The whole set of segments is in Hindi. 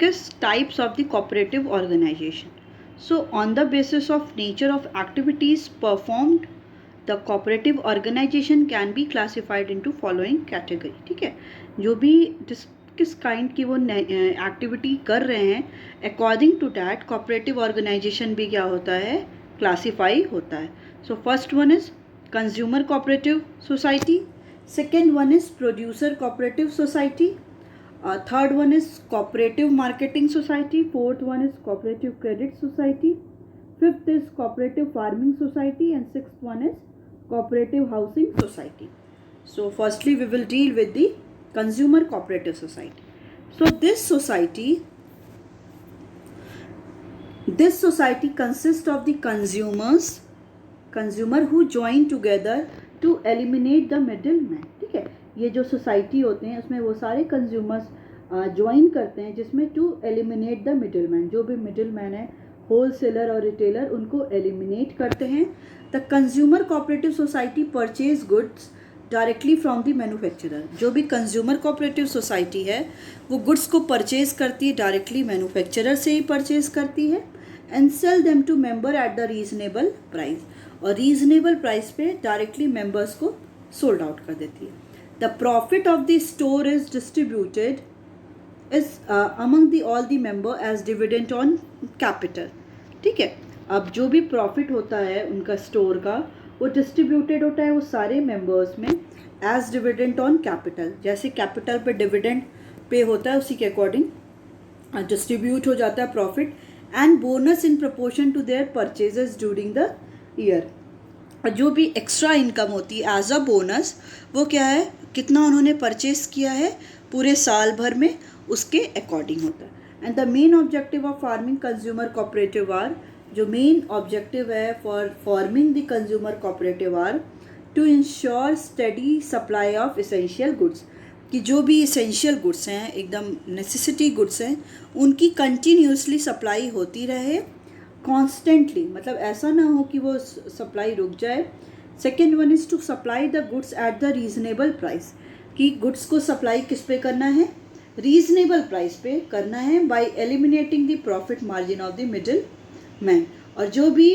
is types of the cooperative organization. So on the basis of nature of activities performed, the cooperative organization can be classified into following category. ठीक है, जो भी किस काइंड की वो एक्टिविटी कर रहे हैं, according to that cooperative organisation भी क्या होता है, क्लासीफाई होता है. So first one is consumer cooperative society, second one is producer cooperative society, third one is cooperative marketing society, fourth one is cooperative credit society, fifth is cooperative farming society, and sixth one is cooperative housing society. So firstly we will deal with the consumer cooperative society. So this society consists of the consumer who join together to eliminate the middleman. ठीक है, ये जो सोसाइटी होते हैं उसमें वो सारे कंज्यूमर्स ज्वाइन करते हैं जिसमें टू एलिमिनेट द मिडलमैन, जो भी मिडलमैन है होल सेलर और रिटेलर, उनको एलिमिनेट करते हैं. The consumer cooperative society purchase goods directly from the manufacturer. जो भी कंज्यूमर कोऑपरेटिव सोसाइटी है वो गुड्स को परचेज करती है, डायरेक्टली मैन्युफैक्चरर से ही परचेज करती है, and sell them to member at the reasonable price, और रीजनेबल प्राइस पे डायरेक्टली मेंबर्स को सोल्ड आउट कर देती है. The profit of the store is distributed among all the member as dividend on capital. ठीक है, अब जो भी प्रॉफिट होता है उनका स्टोर का वो डिस्ट्रीब्यूटेड होता है वो सारे मेंबर्स में एज डिविडेंड ऑन कैपिटल. जैसे कैपिटल पे डिविडेंड पे होता है उसी के अकॉर्डिंग डिस्ट्रीब्यूट हो जाता है profit, and bonus in proportion to their purchases during the year. जो भी एक्स्ट्रा इनकम होती है एज अ बोनस वो क्या है, कितना उन्होंने परचेस किया है पूरे साल भर में, उसके अकॉर्डिंग होता है. And the main objective of farming consumer cooperative are, जो मेन ऑब्जेक्टिव है for forming the consumer cooperative are to ensure steady supply of essential goods, कि जो भी एसेंशियल गुड्स हैं एकदम नेसेसिटी गुड्स हैं उनकी कंटिन्यूसली सप्लाई होती रहे कॉन्स्टेंटली, मतलब ऐसा ना हो कि वो सप्लाई रुक जाए. Second one is to supply the goods at the reasonable price, कि गुड्स को सप्लाई किस पे करना है, रीजनेबल प्राइस पे करना है, by eliminating the profit margin of the middleman, और जो भी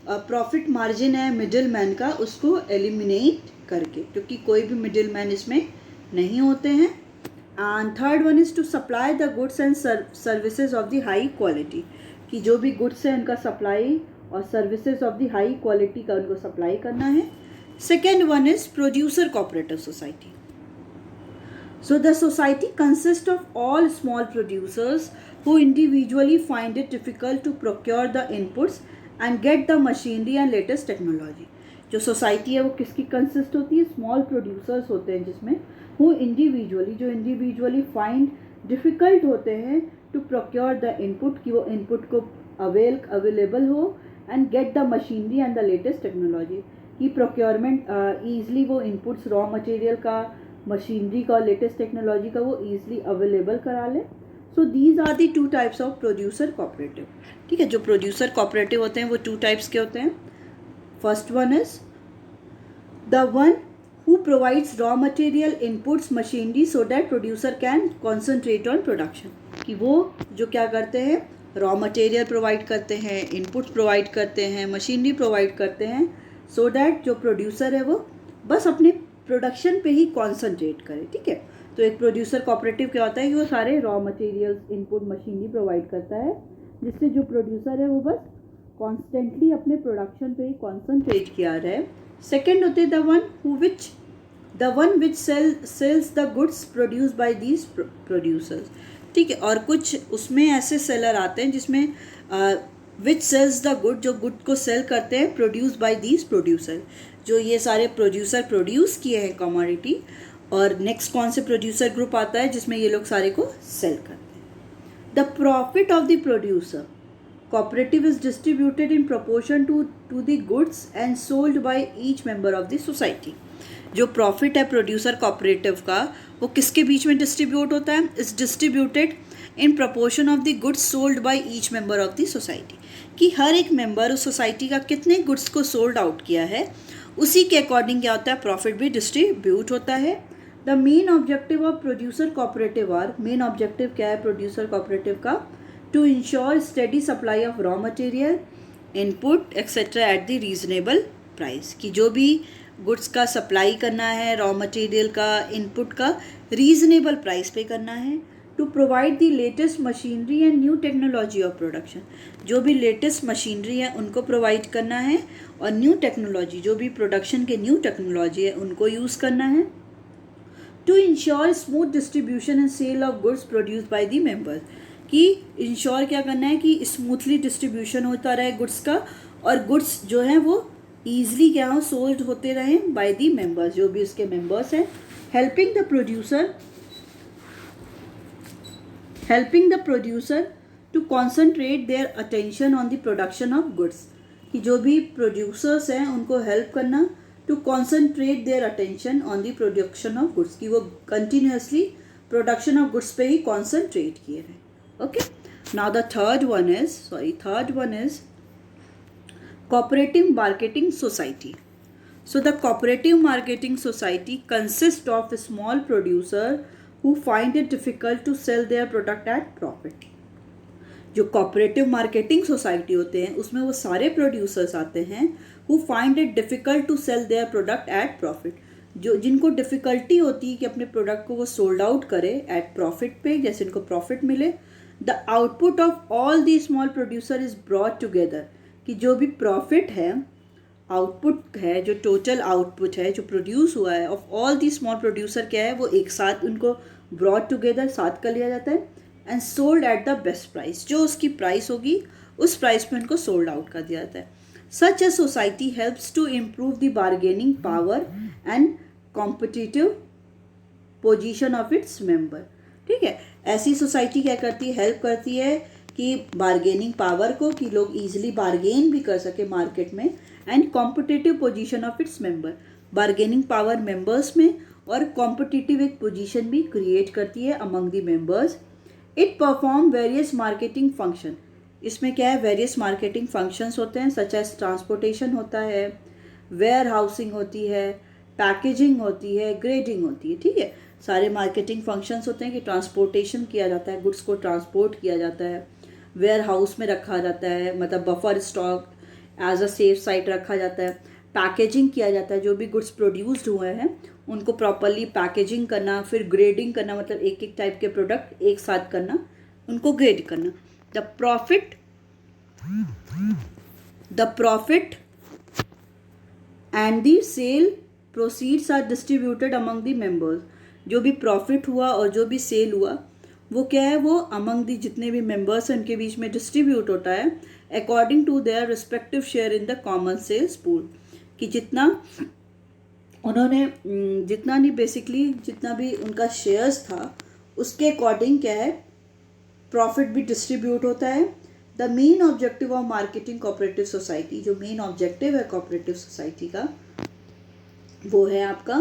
प्रॉफिट मार्जिन है मिडिल मैन का उसको एलिमिनेट करके, क्योंकि कोई भी मिडिल मैन इसमें नहीं होते हैं. And third one is to supply the goods and services of the high quality, कि जो भी गुड्स है उनका सप्लाई और services of the high quality का उनको सप्लाई करना है. Second one is producer cooperative society. So the society consist of all small producers who individually find it difficult to procure the inputs and get the machinery and latest technology. जो सोसाइटी है वो किसकी कंसिस्ट होती है, स्मॉल प्रोड्यूसर्स होते हैं जिसमें हु इंडिविजुअली फाइंड डिफ़िकल्ट होते हैं टू प्रोक्योर द इनपुट, कि वो इनपुट को अवेलेबल हो, and get the machinery and the latest technology, की प्रोक्योरमेंट ईज़िली वो इनपुट्स रॉ मटेरियल का, मशीनरी का, लेटेस्ट टेक्नोलॉजी का वो ईज़िली अवेलेबल करा लें. So these are the two types of producer cooperative. ठीक है, जो प्रोड्यूसर कोऑपरेटिव होते हैं वो टू टाइप्स के होते हैं. First one is the one who provides raw material inputs machinery so that producer can concentrate on production, कि वो जो क्या करते हैं रॉ मटेरियल प्रोवाइड करते हैं, इनपुट्स प्रोवाइड करते हैं, मशीनरी प्रोवाइड करते हैं, सो दैट जो प्रोड्यूसर है वो बस अपने प्रोडक्शन पे ही कॉन्सेंट्रेट करे. ठीक है, तो एक प्रोड्यूसर कोऑपरेटिव क्या होता है कि वो सारे raw materials, input, machinery provide करता है, जिससे जो प्रोड्यूसर है वो बस कॉन्स्टेंटली अपने प्रोडक्शन पे ही कॉन्सेंट्रेट किया रहे. सेकेंड होते the one which sells the goods produce by these producers. ठीक है, और कुछ उसमें ऐसे सेलर आते हैं जिसमें विच सेल्स द गुड, जो गुड को सेल करते हैं प्रोड्यूस बाय दीज प्रोड्यूसर, जो ये सारे प्रोड्यूसर प्रोड्यूस किए हैं कमोडिटी. और नेक्स्ट कौन से प्रोड्यूसर ग्रुप आता है जिसमें ये लोग सारे को सेल करते हैं. The profit of the producer cooperative is distributed in proportion to the goods and sold by each member of the society. जो प्रॉफिट है प्रोड्यूसर कोऑपरेटिव का वो किसके बीच में डिस्ट्रीब्यूट होता है, is distributed in proportion of the goods sold by each member of the society, कि हर एक मेंबर उस सोसाइटी का कितने गुड्स को सोल्ड आउट किया है उसी के अकॉर्डिंग क्या होता है प्रॉफिट भी डिस्ट्रीब्यूट होता है. The main objective of producer cooperative are, main objective क्या है प्रोड्यूसर कोऑपरेटिव का? To ensure steady supply of raw material, input etcetera at the reasonable price, कि जो भी गुड्स का सप्लाई करना है, रॉ मटेरियल का, इनपुट का रीजनेबल प्राइस पे करना है। To provide the latest machinery and new technology of production, जो भी लेटेस्ट मशीनरी है उनको प्रोवाइड करना है, और न्यू टेक्नोलॉजी, जो भी प्रोडक्शन के न्यू टेक्नोलॉजी है उनको यूज़ करना है। To ensure smooth distribution and sale of goods produce by the members, कि इंश्योर क्या करना है कि स्मूथली डिस्ट्रीब्यूशन होता रहे गुड्स का, और गुड्स जो हैं वो ईजिली क्या हो, सोल्ड होते रहें बाय द मेंबर्स, जो भी उसके मेंबर्स हैं। Helping the producer to concentrate their attention on the production of goods, कि जो भी प्रोड्यूसर्स हैं उनको हेल्प करना to concentrate their attention on the production of goods, कि वो कंटिन्यूसली प्रोडक्शन ऑफ गुड्स पे ही कॉन्सेंट्रेट किए रहें। Okay, now the third one is cooperative marketing society. So the cooperative marketing society consists of a small producer who find it difficult to sell their product at profit. जो cooperative marketing society होते हैं उसमें वो सारे producers आते हैं who find it difficult to sell their product at profit, जो जिनको difficulty होती है कि अपने product को वो sold out करे at profit पे, जैसे इनको profit मिले। The output of all these small producer is brought together, कि जो भी प्रॉफिट है, आउटपुट है, जो टोटल आउटपुट है जो प्रोड्यूस हुआ है of all the small producer क्या है, वो एक साथ उनको ब्रॉड टुगेदर साथ कर लिया जाता है and sold at the best price, जो उसकी प्राइस होगी उस प्राइस में उनको सोल्ड आउट कर दिया जाता है। Such a society helps to improve the bargaining power and competitive position of its member. ठीक है, ऐसी सोसाइटी क्या करती है, हेल्प करती है कि बार्गेनिंग पावर को, कि लोग इजीली बार्गेन भी कर सके मार्केट में, and competitive position of its member, bargaining power members में, और कॉम्पिटिटिव एक पोजीशन भी क्रिएट करती है among the members. It perform various marketing function, इसमें क्या है, वेरियस मार्केटिंग फंक्शंस होते हैं, सच एज ट्रांसपोर्टेशन होता है, वेयर हाउसिंग होती है, पैकेजिंग होती है, ग्रेडिंग होती है। ठीक है, सारे मार्केटिंग फंक्शंस होते हैं कि ट्रांसपोर्टेशन किया जाता है, गुड्स को ट्रांसपोर्ट किया जाता है, वेयर हाउस में रखा जाता है, मतलब buffer stock as a safe side रखा जाता है, पैकेजिंग किया जाता है, जो भी गुड्स प्रोड्यूस्ड हुए हैं उनको प्रॉपरली पैकेजिंग करना, फिर ग्रेडिंग करना, मतलब एक एक टाइप के प्रोडक्ट एक साथ करना, उनको ग्रेड करना। The profit and the sale proceeds are distributed among the members, जो भी प्रॉफिट हुआ और जो भी सेल हुआ वो क्या है, वो अमंग दी जितने भी मेंबर्स हैं उनके बीच में डिस्ट्रीब्यूट होता है according to their respective share in the common sales pool, कि जितना उन्होंने जितना नहीं बेसिकली जितना भी उनका शेयर्स था उसके अकॉर्डिंग क्या है, प्रॉफिट भी डिस्ट्रीब्यूट होता है। The main objective of marketing cooperative society, जो मेन ऑब्जेक्टिव है कोऑपरेटिव सोसाइटी का वो है आपका,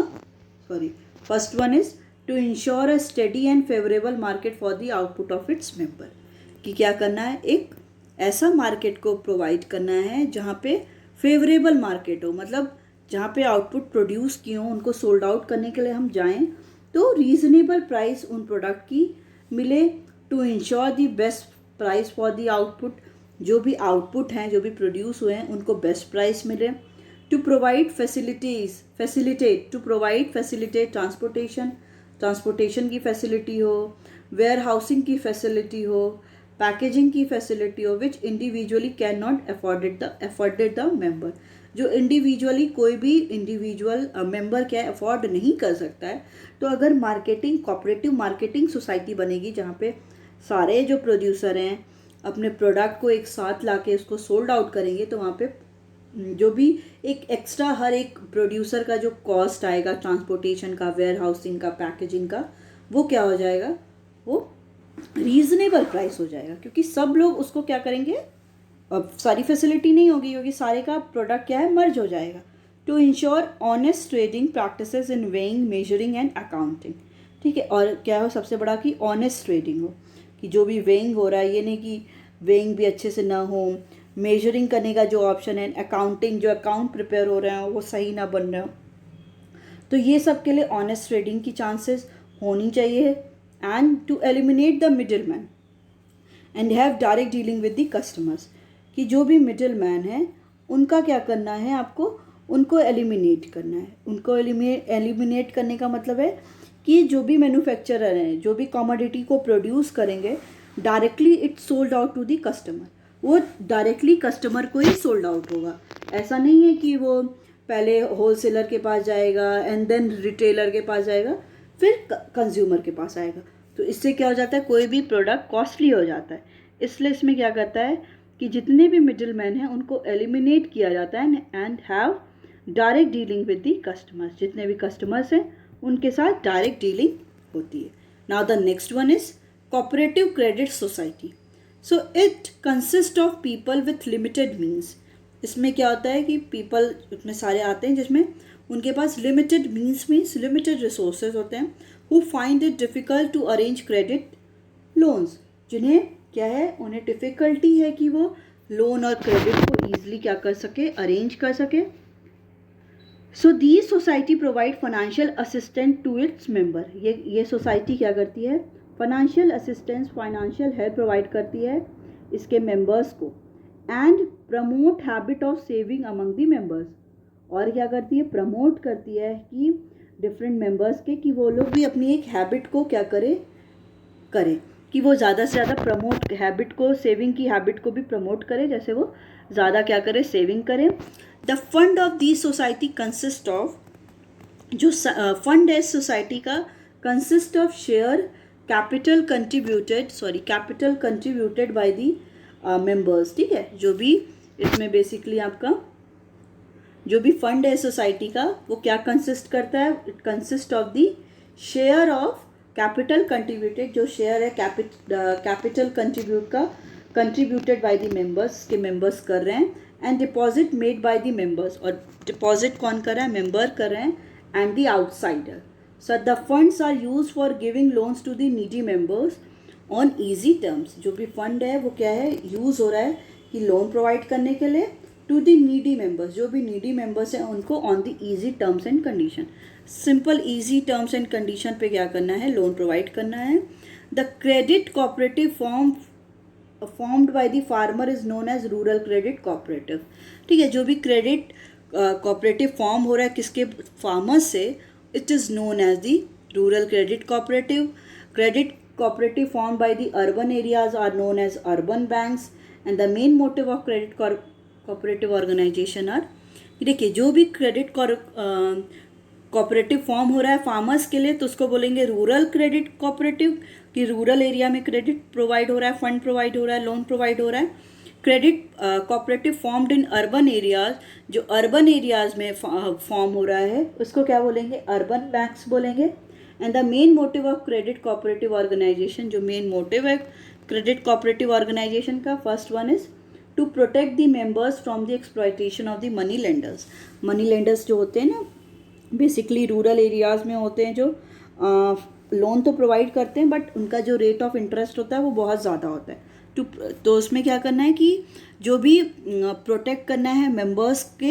first one is to ensure a steady and favourable market for the output of its member, कि क्या करना है, एक ऐसा मार्केट को प्रोवाइड करना है जहाँ पे फेवरेबल मार्केट हो, मतलब जहाँ पे आउटपुट प्रोड्यूस किए हों उनको सोल्ड आउट करने के लिए हम जाएं तो रीजनेबल प्राइस उन प्रोडक्ट की मिले। To ensure the best price for the output, जो भी आउटपुट हैं जो भी प्रोड्यूस हुए हैं उनको बेस्ट प्राइस मिले। टू प्रोवाइड फैसिलिटेट ट्रांसपोर्टेशन की फैसिलिटी हो, वेयर हाउसिंग की फैसिलिटी हो, पैकेजिंग की फैसिलिटी हो, which individually can not afforded the member, जो इंडिविजुअली कोई भी इंडिविजुअल मेंबर क्या अफोर्ड नहीं कर सकता है। तो अगर मार्केटिंग कोऑपरेटिव मार्केटिंग सोसाइटी बनेगी जहाँ पे सारे जो प्रोड्यूसर हैं अपने प्रोडक्ट को एक साथ लाके उसको सोल्ड आउट करेंगे, तो वहाँ पे जो भी एक एक्स्ट्रा हर एक प्रोड्यूसर का जो कॉस्ट आएगा ट्रांसपोर्टेशन का, वेयर हाउसिंग का, पैकेजिंग का, वो क्या हो जाएगा, वो रीजनेबल प्राइस हो जाएगा, क्योंकि सब लोग उसको क्या करेंगे, अब सारी फैसिलिटी नहीं होगी क्योंकि सारे का प्रोडक्ट क्या है, मर्ज हो जाएगा। To ensure honest trading practices in weighing, measuring and accounting, ठीक है, और क्या हो सबसे बड़ा कि ऑनेस्ट ट्रेडिंग हो, कि जो भी वेइंग हो रहा है ये नहीं कि वेइंग भी अच्छे से ना हो, मेजरिंग करने का जो ऑप्शन है, अकाउंटिंग जो अकाउंट प्रिपेयर हो रहे हैं वो सही ना बन रहे हो। तो ये सब के लिए ऑनेस्ट ट्रेडिंग की चांसेस होनी चाहिए। And to eliminate the middleman and have direct dealing with the customers, कि जो भी मिडिल मैन है उनका क्या करना है, आपको उनको एलिमिनेट करना है। उनको एलिमिनेट करने का मतलब है कि जो भी मैन्युफैक्चरर हैं, जो भी कमोडिटी को प्रोड्यूस करेंगे, directly it sold out to the customer, वो डायरेक्टली कस्टमर को ही सोल्ड आउट होगा। ऐसा नहीं है कि वो पहले होलसेलर के पास जाएगा एंड देन रिटेलर के पास जाएगा फिर कंज्यूमर के पास आएगा। तो इससे क्या हो जाता है, कोई भी प्रोडक्ट कॉस्टली हो जाता है। इसलिए इसमें क्या करता है कि जितने भी मिडिल मैन हैं उनको एलिमिनेट किया जाता है and have direct dealing with the customers, जितने भी कस्टमर्स हैं उनके साथ डायरेक्ट डीलिंग होती है। Now the next one is cooperative credit society. So it consist of people with limited means. इसमें क्या होता है कि पीपल उसमें सारे आते हैं जिसमें उनके पास लिमिटेड मीन्स लिमिटेड रिसोर्सेज होते हैं, who find it difficult to arrange credit loans, जिन्हें क्या है, उन्हें डिफ़िकल्टी है कि वो लोन और क्रेडिट को ईजिली क्या कर सके, अरेंज कर सके। So the society provide financial assistant to its member. ये सोसाइटी क्या करती है, financial assistance, financial help provide करती है इसके मेंबर्स को। And promote habit of saving among the members, और क्या करती है, प्रमोट करती है कि डिफरेंट मेंबर्स के, कि वो लोग भी अपनी एक हैबिट को क्या करें कि वो ज़्यादा से ज़्यादा प्रमोट हैबिट को, सेविंग की हैबिट को भी प्रमोट करें, जैसे वो ज़्यादा क्या करें, सेविंग करें। The fund of the society consist of, जो फंड है सोसाइटी का, consist of share capital contributed by the members. ठीक है, जो भी इसमें बेसिकली आपका जो भी फंड है सोसाइटी का वो क्या कंसिस्ट करता है, it consist of the share of capital contributed, जो शेयर है capital contributed by the members, के मेंबर्स कर रहे हैं। And deposit made by the members, और डिपॉजिट कौन कर रहा है, मेंबर कर रहे हैं। And the outsider. So the funds are use for giving loans to the needy members on easy terms. जो भी फंड है वो क्या है, यूज़ हो रहा है कि लोन प्रोवाइड करने के लिए टू द नीडी मेंबर्स, जो भी नीडी मेंबर्स हैं उनको on the easy terms and condition, simple easy terms and condition पे क्या करना है, लोन प्रोवाइड करना है। The credit cooperative formed by the farmer is known as rural credit cooperative. ठीक है, जो भी क्रेडिट कोऑपरेटिव फॉर्म हो रहा है किसके, फार्मर्स से, it is known as the rural credit cooperative. Credit cooperative formed by the urban areas are known as urban banks, and the main motive of credit cooperative organization are, देखिए जो भी क्रेडिट कोऑपरेटिव फॉर्म हो रहा है फार्मर्स के लिए तो उसको बोलेंगे रूरल क्रेडिट कोऑपरेटिव, कि रूरल एरिया में क्रेडिट प्रोवाइड हो रहा है, फंड प्रोवाइड हो रहा है, लोन प्रोवाइड हो रहा है। Credit cooperative formed in urban areas, जो अर्बन एरियाज में फॉर्म हो रहा है उसको क्या बोलेंगे, अर्बन बैंक्स बोलेंगे। And the main motive of credit cooperative organisation, जो मेन मोटिव है क्रेडिट कोऑपरेटिव ऑर्गेनाइजेशन का, first one is to protect the members from the exploitation of the money lenders. Money lenders जो होते हैं ना, बेसिकली रूरल एरियाज़ में होते हैं, जो लोन तो प्रोवाइड करते हैं बट उनका जो रेट ऑफ इंटरेस्ट होता है वो बहुत ज़्यादा होता है। तो उसमें क्या करना है कि जो भी प्रोटेक्ट करना है मेंबर्स के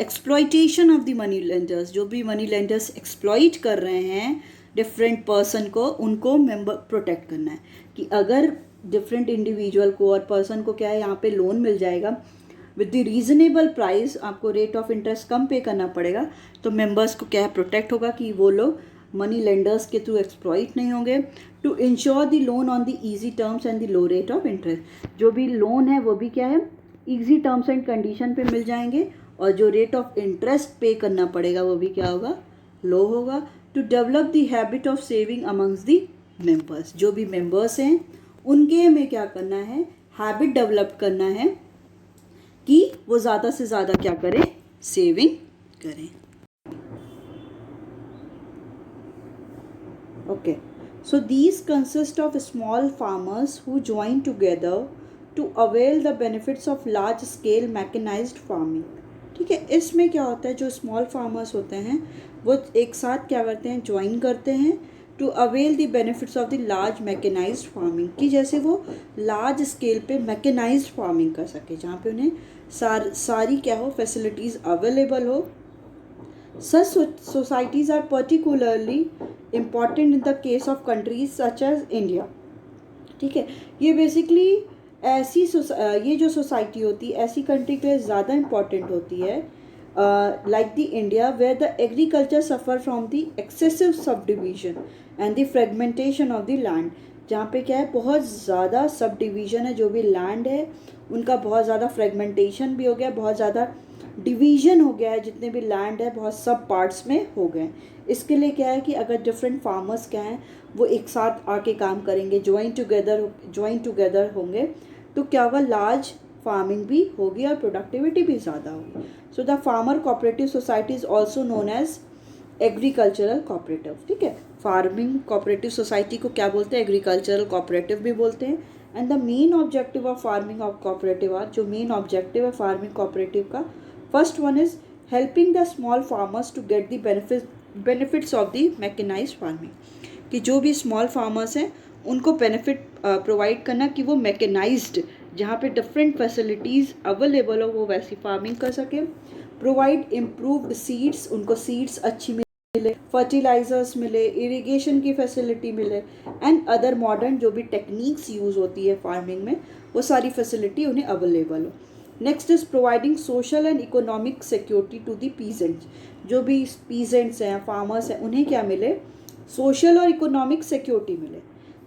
exploitation of the money lenders, जो भी मनी लेंडर्स एक्सप्लॉइट कर रहे हैं डिफरेंट पर्सन को, उनको मेंबर प्रोटेक्ट करना है कि अगर डिफरेंट इंडिविजुअल को और पर्सन को क्या है यहाँ पे लोन मिल जाएगा विद द रीजनेबल प्राइस, आपको रेट ऑफ इंटरेस्ट कम पे करना पड़ेगा, तो मेंबर्स को क्या है प्रोटेक्ट होगा कि वो लोग मनी लेंडर्स के थ्रू एक्सप्लॉइट नहीं होंगे। To ensure the loan on the easy terms and the low rate of interest, जो भी लोन है वो भी क्या है ईजी टर्म्स एंड कंडीशन पे मिल जाएंगे, और जो रेट ऑफ इंटरेस्ट पे करना पड़ेगा वो भी क्या होगा, लो होगा। To develop the habit of saving amongst the members, जो भी मेंबर्स हैं उनके में क्या करना है, हैबिट डेवलप करना है कि वो ज़्यादा से ज़्यादा क्या करें, सेविंग करें। Okay, so these consist of small farmers who join together to avail the benefits of large scale mechanized farming. ठीक है, इसमें क्या होता है, जो स्मॉल फार्मर्स होते हैं वो एक साथ क्या करते हैं, ज्वाइन करते हैं to avail the benefits of the large mechanised farming, कि जैसे वो लार्ज स्केल पे मैकेनाइज्ड फार्मिंग कर सके, जहाँ पे उन्हें सारी क्या हो, फैसिलिटीज़ अवेलेबल हो, Such societies are particularly important in the case of countries such as India. ठीक है, ये बेसिकली ये जो सोसाइटी होती है ऐसी कंट्री के लिए ज़्यादा इम्पॉर्टेंट होती है, like the India where the agriculture suffer from the excessive subdivision and the fragmentation of the land, जहाँ पे क्या है बहुत ज़्यादा सब डिवीज़न है, जो भी लैंड है उनका बहुत ज़्यादा फ्रेगमेंटेशन भी हो गया, बहुत ज़्यादा डिवीज़न हो गया है, जितने भी लैंड है बहुत सब पार्ट्स में हो गए। इसके लिए क्या है कि अगर डिफरेंट फार्मर्स क्या हैं वो एक साथ आके काम करेंगे, ज्वाइन टुगेदर होंगे, तो क्या होगा, लार्ज फार्मिंग भी होगी और प्रोडक्टिविटी भी ज़्यादा होगी। So the farmer cooperative society is also known as agricultural cooperative. ठीक है, फार्मिंग कोऑपरेटिव सोसाइटी को क्या बोलते हैं, एग्रीकल्चरल कोऑपरेटिव भी बोलते हैं। And the main objective of farming of cooperative are, जो मेन ऑब्जेक्टिव है फार्मिंग कोऑपरेटिव का, first one is helping the small farmers to get the benefits of the mechanised farming, कि जो भी स्मॉल फार्मर्स हैं उनको बेनिफिट प्रोवाइड करना कि वो मैकेनाइज्ड, जहाँ पे डिफरेंट फैसिलिटीज़ अवेलेबल हो वो वैसी फार्मिंग कर सकें। प्रोवाइड इम्प्रूव्ड सीड्स, उनको सीड्स अच्छी मिले, फर्टिलाइजर्स मिले, इरिगेशन की फैसिलिटी मिले, एंड अदर मॉडर्न जो भी टेक्निक्स यूज़ होती है फार्मिंग में वो सारी फैसिलिटी उन्हें अवेलेबल हो। Next is providing social and economic security to the peasants, जो भी पीजेंट्स हैं फार्मर्स हैं उन्हें क्या मिले, सोशल और इकोनॉमिक सिक्योरिटी मिले।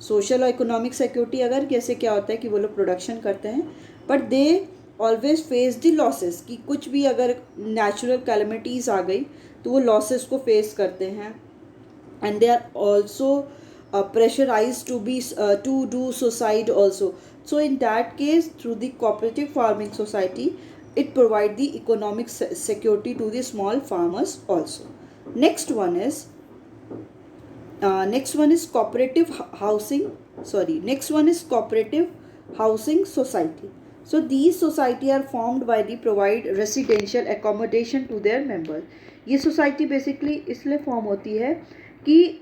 सोशल और इकोनॉमिक सिक्योरिटी अगर कैसे क्या होता है कि वो लोग प्रोडक्शन करते हैं but they always face the losses, कि कुछ भी अगर नेचुरल कैलमिटीज़ आ गई तो वो लॉसेस को फेस करते हैं, and they are also pressurized to do suicide also. So in that case, through the cooperative farming society, it provide the economic security to the small farmers also. Next one is cooperative housing. Next one is cooperative housing society. So these society are formed by the provide residential accommodation to their members. ये सोसाइटी बेसिकली इसलिए फॉर्म होती है कि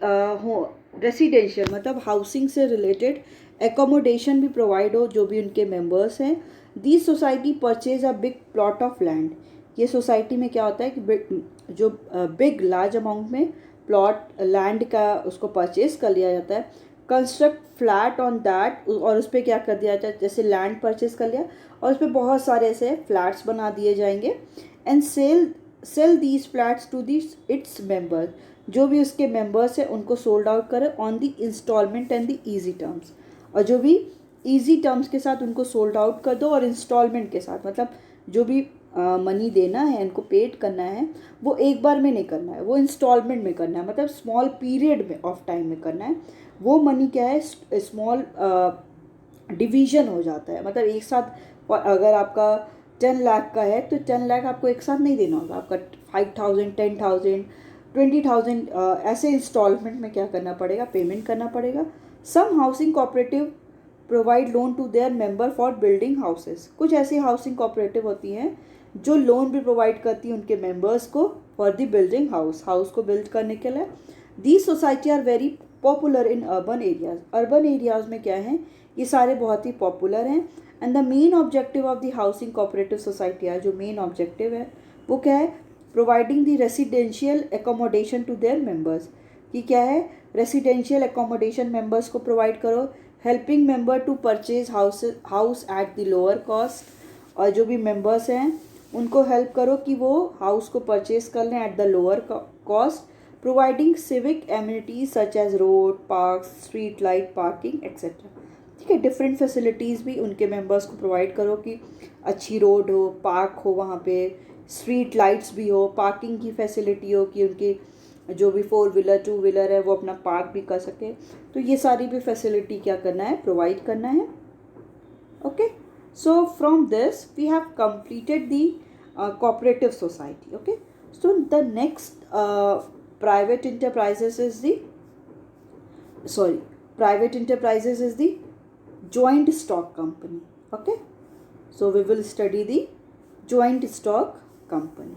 रेसिडेंशियल मतलब हाउसिंग से रिलेटेड एकोमोडेशन भी प्रोवाइड हो जो भी उनके मेंबर्स हैं। The society purchase a big plot of land, ये सोसाइटी में क्या होता है कि जो बिग लार्ज अमाउंट में प्लॉट लैंड का उसको परचेज कर लिया जाता है, कंस्ट्रक्ट फ्लैट ऑन दैट, और उस पर क्या कर दिया जाता है, जैसे लैंड परचेज कर लिया और उस पर बहुत सारे ऐसे फ्लैट्स बना दिए जाएंगे, and sell these flats to this its members, जो भी उसके मेंबर्स हैं उनको सोल्ड आउट करें on the instalment and the easy terms, और जो भी ईजी टर्म्स के साथ उनको सोल्ड आउट कर दो, और इंस्टॉलमेंट के साथ मतलब जो भी मनी देना है इनको पेड करना है वो एक बार में नहीं करना है, वो इंस्टॉलमेंट में करना है, मतलब स्मॉल पीरियड में ऑफ टाइम में करना है। वो मनी क्या है, स्मॉल डिवीजन हो जाता है, मतलब एक साथ अगर आपका 10 लाख का है तो 10 लाख आपको एक साथ नहीं देना होगा, आपका 5,000 10,000 20,000 ऐसे इंस्टॉलमेंट में क्या करना पड़ेगा, पेमेंट करना पड़ेगा। Some housing cooperative provide loan to their member for building houses, कुछ ऐसी हाउसिंग कोऑपरेटिव होती हैं जो लोन भी प्रोवाइड करती हैं उनके मेंबर्स को फॉर द बिल्डिंग हाउस को बिल्ड करने के लिए। These society are very popular in urban areas, urban areas में क्या है ये सारे बहुत ही पॉपुलर हैं। And the main objective of the housing cooperative society है, जो मेन ऑब्जेक्टिव है वो क्या है, providing the residential accommodation to their members, कि क्या है, रेसिडेंशियल एकोमोडेशन मेंबर्स को प्रोवाइड करो, helping member to purchase house at the lower cost, और जो भी मेंबर्स हैं उनको हेल्प करो कि वो हाउस को परचेज कर लें at the lower cost, providing civic amenities such as road, park, street light, parking etcetera. ठीक है, डिफरेंट फैसिलिटीज़ भी उनके मेंबर्स को प्रोवाइड करो कि अच्छी रोड हो, पार्क हो, वहाँ पे स्ट्रीट लाइट्स भी हो, पार्किंग की फैसिलिटी हो कि उनकी जो भी 4 व्हीलर 2 व्हीलर है वो अपना पार्क भी कर सके, तो ये सारी भी फैसिलिटी क्या करना है, प्रोवाइड करना है। Okay, so from this we have completed the cooperative society. Okay, so the next private enterprises is the joint stock company. Okay, so we will study the joint stock company.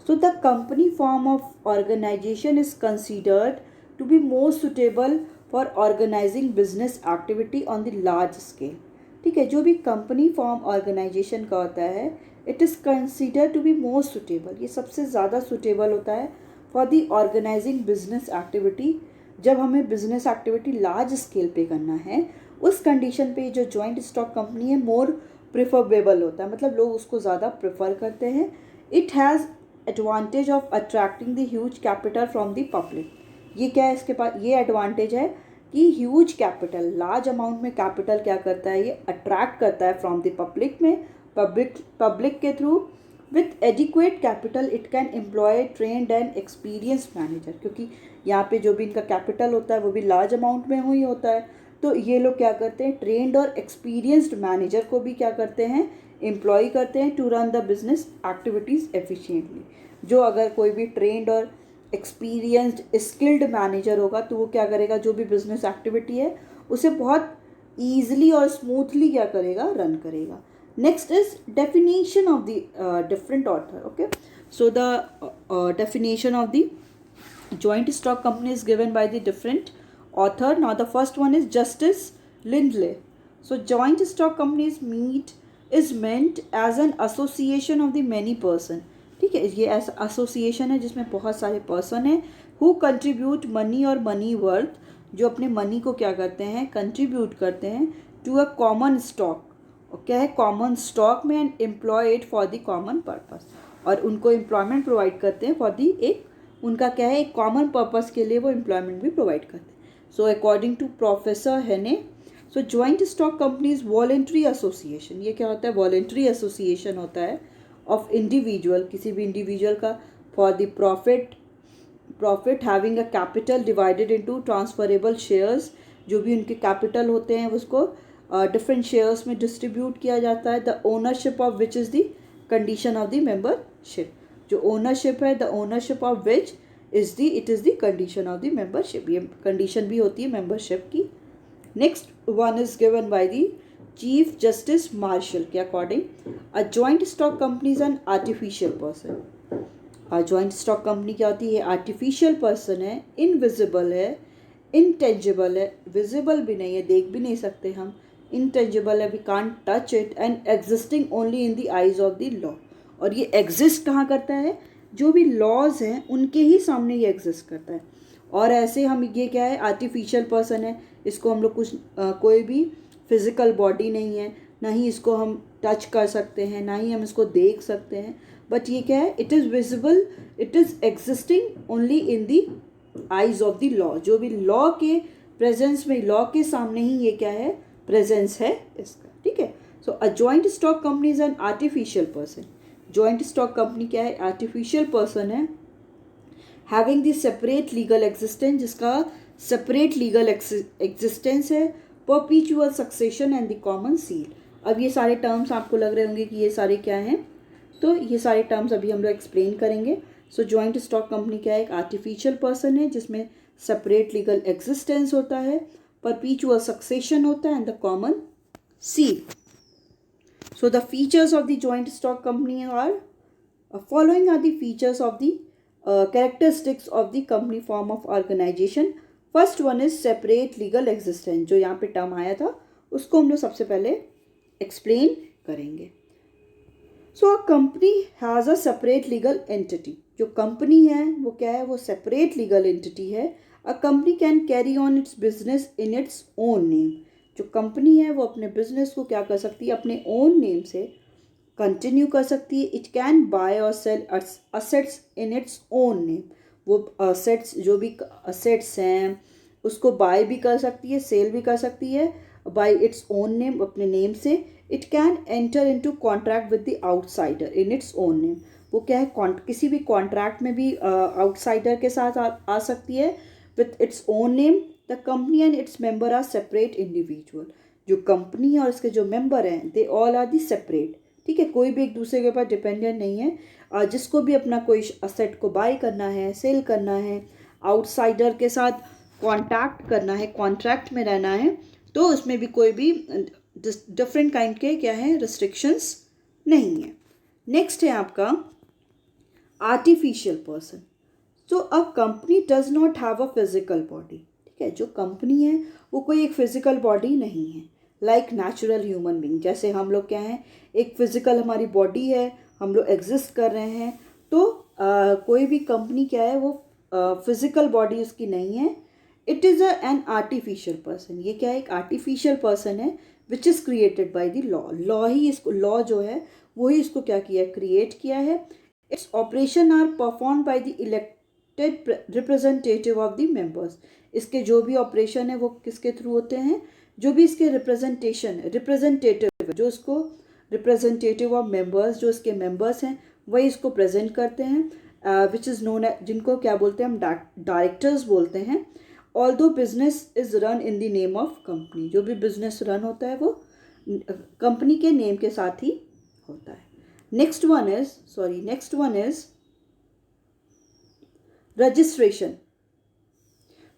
So the company form of organization is considered to be most suitable for organizing business activity on the large scale. ठीक है, जो भी कंपनी फॉर्म ऑर्गेनाइजेशन का होता है it is consider to be most suitable, ये सबसे ज़्यादा सुटेबल होता है for the organising business activity. जब हमें बिजनेस एक्टिविटी लार्ज स्केल पे करना है उस कंडीशन पे जो जॉइंट स्टॉक कंपनी है मोर प्रिफरेबल होता है, मतलब लोग उसको ज़्यादा प्रेफर करते हैं। It has advantage of attracting the huge capital from the public. ये क्या है, इसके पास ये एडवांटेज है कि ह्यूज कैपिटल, लार्ज अमाउंट में कैपिटल क्या करता है, ये अट्रैक्ट करता है फ्रॉम द पब्लिक में, पब्लिक के through. With adequate capital it can employ trained and experienced manager, क्योंकि यहाँ पे जो भी इनका कैपिटल होता है वो भी लार्ज अमाउंट में ही होता है, तो ये लोग क्या करते हैं, ट्रेंड और एक्सपीरियंस्ड मैनेजर को भी क्या करते हैं, एम्प्लॉय करते हैं to run the business activities efficiently. जो अगर कोई भी ट्रेंड और एक्सपीरियंस्ड स्किल्ड मैनेजर होगा तो वो क्या करेगा, जो भी बिजनेस एक्टिविटी है उसे बहुत ईजिली और स्मूथली क्या करेगा, रन करेगा। Next is definition of the different author. Okay, so the definition of the joint stock company is given by the different author. Now the first one is Justice Lindley. So joint stock companies is meant as an association of the many person. ठीक है, ये ऐसा एसोसिएशन है जिसमें बहुत सारे पर्सन हैं हु कंट्रीब्यूट मनी और मनी वर्थ, जो अपने मनी को क्या करते हैं, कंट्रीब्यूट करते हैं टू अ कॉमन स्टॉक। और क्या है, कॉमन स्टॉक में, and employed for the common purpose, और उनको एम्प्लॉयमेंट प्रोवाइड करते हैं फॉर दी एक, उनका क्या है, एक कॉमन पर्पस के लिए वो एम्प्लॉयमेंट भी प्रोवाइड करते हैं। So according to professor Haney, so joint stock companies voluntary association, ये क्या होता है, वॉलेंट्री एसोसिएशन होता है ऑफ इंडिविजुअल, किसी भी इंडिविजुअल का, for the profit having a capital divided into transferable shares, जो भी उनके कैपिटल होते हैं उसको डिफरेंट शेयर्स में डिस्ट्रीब्यूट किया जाता है। The ownership of which is the condition of the membership, जो ओनरशिप है, the ownership of which is it is the condition of the membership, ये कंडीशन भी होती है मेंबरशिप की। Next one is given by the chief justice Marshall के according, a joint stock company is an artificial person. Joint stock company क्या होती है, आर्टिफिशियल पर्सन है, इनविजिबल है, इंटेंजिबल है, विजिबल भी नहीं है, देख भी नहीं सकते हम, इंटेंजिबल है, we can't touch it, and existing only in the eyes of the law. और ये एग्जिस्ट कहाँ करता है, जो भी लॉज हैं उनके ही सामने ये एग्जिस्ट करता है। और ऐसे हम, ये क्या है, आर्टिफिशियल पर्सन है, इसको हम लोग कुछ कोई भी फिजिकल बॉडी नहीं है, ना ही इसको हम टच कर सकते हैं, ना ही हम इसको देख सकते हैं, बट ये क्या है, it is visible, it is existing only in the eyes of the law, जो भी लॉ के प्रेजेंस में, लॉ के सामने ही ये क्या है, प्रेजेंस है इसका। ठीक है, so a joint stock company is an artificial person. Joint stock company क्या है, आर्टिफिशियल पर्सन है, having the separate legal existence, जिसका सेपरेट लीगल एग्जिस्टेंस है, perpetual succession and the common seal. अब ये सारे टर्म्स आपको लग रहे होंगे कि ये सारे क्या हैं, तो ये सारे टर्म्स अभी हम लोग एक्सप्लेन करेंगे। सो जॉइंट स्टॉक कंपनी क्या है, एक आर्टिफिशियल पर्सन है जिसमें सेपरेट लीगल एग्जिस्टेंस होता है, परपीचुअल सक्सेशन होता है, and the common seal. So the features of the joint stock company are following are the features of the characteristics of the company form of organization. First one is separate legal existence, जो यहाँ पे टर्म आया था उसको हम लोग सबसे पहले एक्सप्लेन करेंगे। So a company has a separate legal entity, जो कंपनी है वो क्या है, वो सेपरेट लीगल एंटिटी है। A company can carry on its business in its own name, जो कंपनी है वो अपने बिजनेस को क्या कर सकती है, अपने ओन नेम से कंटिन्यू कर सकती है। इट कैन बाय और sell assets in its own name, वो असेट्स, जो भी असेट्स हैं उसको बाय भी कर सकती है, सेल भी कर सकती है बाय इट्स ओन नेम, अपने नेम से। It can enter into contract with the outsider in its own name, वो क्या है, किसी भी कॉन्ट्रैक्ट में भी आउटसाइडर के साथ आ सकती है with its own name. The company and its member are separate individual, जो कंपनी है और इसके जो मेंबर हैं they all are the separate. ठीक है, कोई भी एक दूसरे के ऊपर डिपेंडेंट नहीं है। जिसको भी अपना कोई असेट को बाय करना है, सेल करना है, आउटसाइडर के साथ कॉन्टैक्ट करना है, कॉन्ट्रैक्ट में रहना है, तो उसमें भी कोई भी डिफरेंट काइंड के क्या है, रिस्ट्रिक्शंस नहीं है। नेक्स्ट है आपका artificial person. So a company does not have a physical body. ठीक है, जो कंपनी है वो कोई एक फिजिकल बॉडी नहीं है, लाइक नेचुरल ह्यूमन बीइंग। जैसे हम लोग क्या हैं, एक फिजिकल हमारी बॉडी है, हम लोग एग्जिस्ट कर रहे हैं, तो कोई भी कंपनी क्या है, वो फिजिकल बॉडी उसकी नहीं है, it is an artificial person. ये क्या है, एक आर्टिफिशियल पर्सन है which is created by the law. Law ही इसको, लॉ जो है वही इसको क्या किया है, क्रिएट किया है। Its operation are perform by the elected representative of the members. इसके जो भी ऑपरेशन है वो किसके थ्रू होते हैं, जो भी इसके रिप्रेजेंटेटिव जो इसको रिप्रेजेंटेटिव ऑफ मेंबर्स, जो इसके मेंबर्स हैं वही इसको प्रेजेंट करते हैं, विच इज़ नोन, जिनको क्या बोलते हैं हम, डायरेक्टर्स बोलते हैं। Although business is run in the name of company. जो भी बिजनेस रन होता है वो कंपनी के नेम के साथ ही होता है। Next one is registration.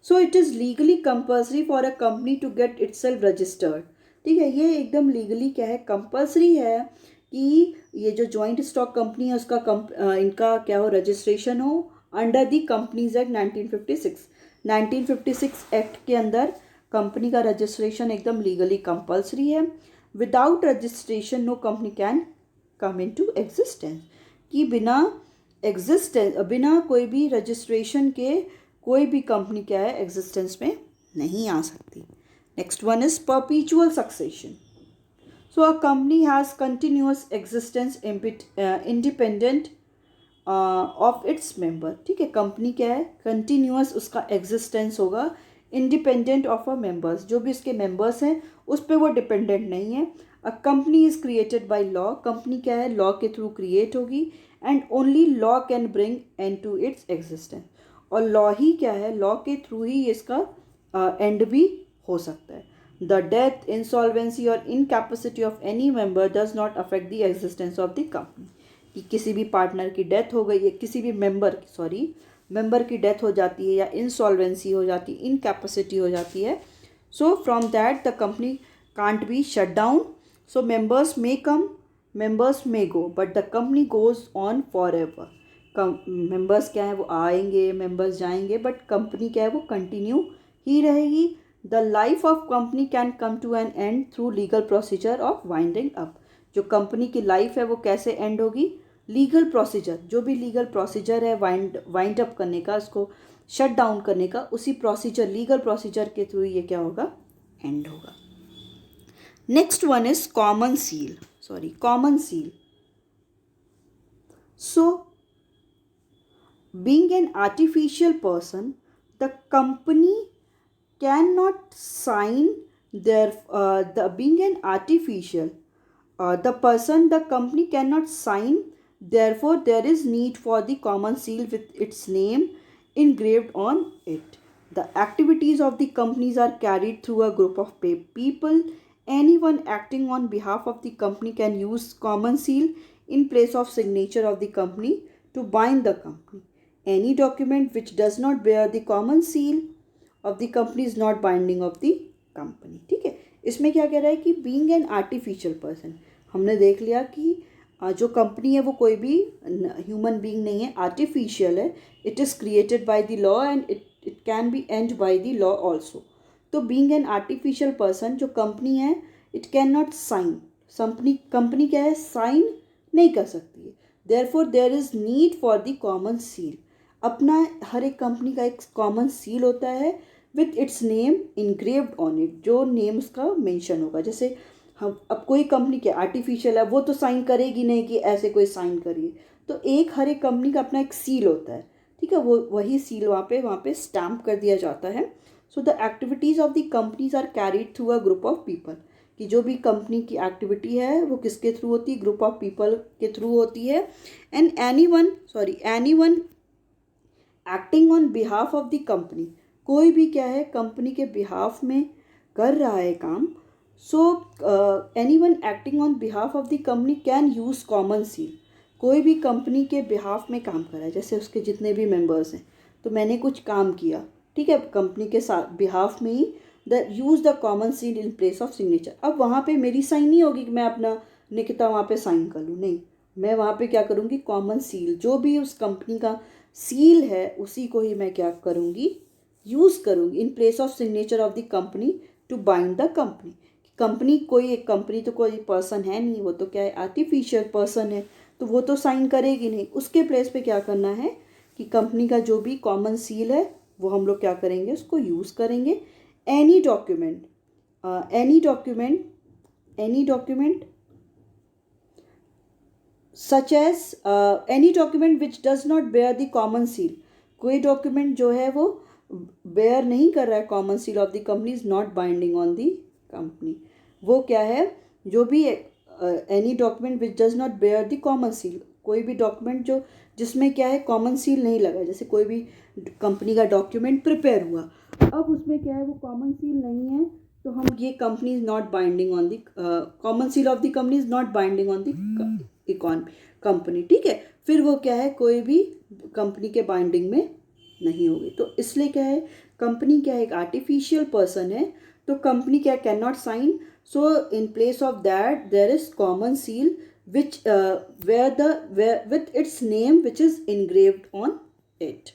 So it is legally compulsory for a company to get itself registered. ठीक है, ये एकदम लीगली क्या है, कंपल्सरी है कि ये जो जॉइंट स्टॉक कंपनी है उसका इनका क्या हो, रजिस्ट्रेशन हो under the companies act 1956। 1956 act के अंदर कंपनी का रजिस्ट्रेशन एकदम लीगली कंपल्सरी है। Without registration no company can come into existence. कि बिना कोई भी रजिस्ट्रेशन के कोई भी कंपनी क्या है, एग्जिस्टेंस में नहीं आ सकती। Next one is परपीचुअल succession. So a company has continuous existence independent of its member. ठीक है, कंपनी क्या है, कंटिन्यूअस उसका एग्जिस्टेंस होगा इंडिपेंडेंट ऑफ अ मेंबर्स। जो भी इसके मेंबर्स हैं उस पर वो डिपेंडेंट नहीं है। A company is created by law. Company क्या है, लॉ के थ्रू क्रिएट होगी, and only law can bring end to its existence. और लॉ ही क्या है, लॉ के थ्रू ही इसका एंड भी हो सकता है। द डेथ, इंसॉल्वेंसी और incapacity of any member does not affect the existence of the company. कि किसी भी पार्टनर की डेथ हो गई है, किसी भी मेंबर की डेथ हो जाती है, या इंसॉल्वेंसी हो जाती है, इनकैपेसिटी हो जाती है, so from that the company can't be shut down. So members may come, members may go, but the company goes on for ever. Members क्या है, वो आएंगे, मेंबर्स जाएंगे, बट कंपनी क्या है, वो कंटिन्यू ही रहेगी। The life of company can come to an end through legal procedure of winding up. जो कंपनी की लाइफ है वो कैसे एंड होगी, लीगल प्रोसीजर, जो भी लीगल प्रोसीजर है वाइंड अप करने का, उसको शट डाउन करने का, उसी प्रोसीजर, लीगल प्रोसीजर के थ्रू ये क्या होगा, एंड होगा। Next one is common seal. So being an artificial person, the company cannot sign being an artificial, the company cannot sign, therefore there is need for the common seal with its name engraved on it. The activities of the companies are carried through a group of people. Anyone acting on behalf of the company can use common seal in place of signature of the company to bind the company. Any document which does not bear the common seal of the company is not binding of the company. ठीक है, इसमें क्या कह रहा है कि being an artificial person, हमने देख लिया कि जो कंपनी है वो कोई भी ह्यूमन बीइंग नहीं है, आर्टिफिशियल है। It is created by the law and it can be end by the law also. तो बीइंग एन आर्टिफिशियल पर्सन, जो कंपनी है, it can not sign, company क्या है, साइन नहीं कर सकती है। Therefore there is need for the common seal. अपना हर एक कंपनी का एक कॉमन सील होता है with it's name engraved on it, जो नेम उसका मेंशन होगा। जैसे हम, अब कोई कंपनी क्या आर्टिफिशियल है, वो तो साइन करेगी नहीं कि ऐसे कोई साइन करिए, तो हर एक कंपनी का अपना एक सील होता है। ठीक है, वो वही सील वहाँ पे स्टैम्प कर दिया जाता है। So the activities of the companies are carried through a group of people. कि जो भी कंपनी की एक्टिविटी है वो किसके थ्रू होती है, ग्रुप ऑफ पीपल के थ्रू होती है। And any one acting on behalf of the company, कोई भी क्या है, कंपनी के बिहाफ में कर रहा है काम। So any one acting on behalf of the company can use common seal. कोई भी कंपनी के बिहाफ में काम कर रहा है, जैसे उसके जितने भी मेंबर्स हैं, तो मैंने कुछ काम किया, ठीक है, कंपनी के साथ बिहाफ में ही, use the common seal in place of signature. अब वहाँ पे मेरी साइन नहीं होगी कि मैं अपना निकिता वहाँ पे साइन कर लूँ, नहीं, मैं वहाँ पे क्या करूँगी, कॉमन सील, जो भी उस कंपनी का सील है उसी को ही मैं क्या करूँगी, यूज़ करूँगी in place of signature of the company to bind the company. Company, कोई एक कंपनी तो कोई पर्सन है नहीं, वो तो क्या है, आर्टिफिशियल पर्सन है, तो वो तो साइन करेगी नहीं। उसके प्लेस पे क्या करना है कि कंपनी का जो भी कॉमन सील है वो हम लोग क्या करेंगे, उसको यूज़ करेंगे। Any document, any document, any document such as, any document which does not bear the common seal, कोई डॉक्यूमेंट जो है वो बेयर नहीं कर रहा है common seal of the company is not binding on the company. वो क्या है, जो भी any document which does not bear the common seal, कोई भी डॉक्यूमेंट जो जिसमें क्या है कॉमन सील नहीं लगा, जैसे कोई भी कंपनी का डॉक्यूमेंट प्रिपेयर हुआ, अब उसमें क्या है वो कॉमन सील नहीं है, तो हम ये company is not binding on the, common seal of the company is not binding on the company, ठीक है। फिर वो क्या है, कोई भी कंपनी के बाइंडिंग में नहीं होगी। तो इसलिए क्या है, कंपनी क्या है, एक आर्टिफिशियल पर्सन है, तो कंपनी क्या can not sign, so in place of that there is common seal which where with its name which is engraved on it.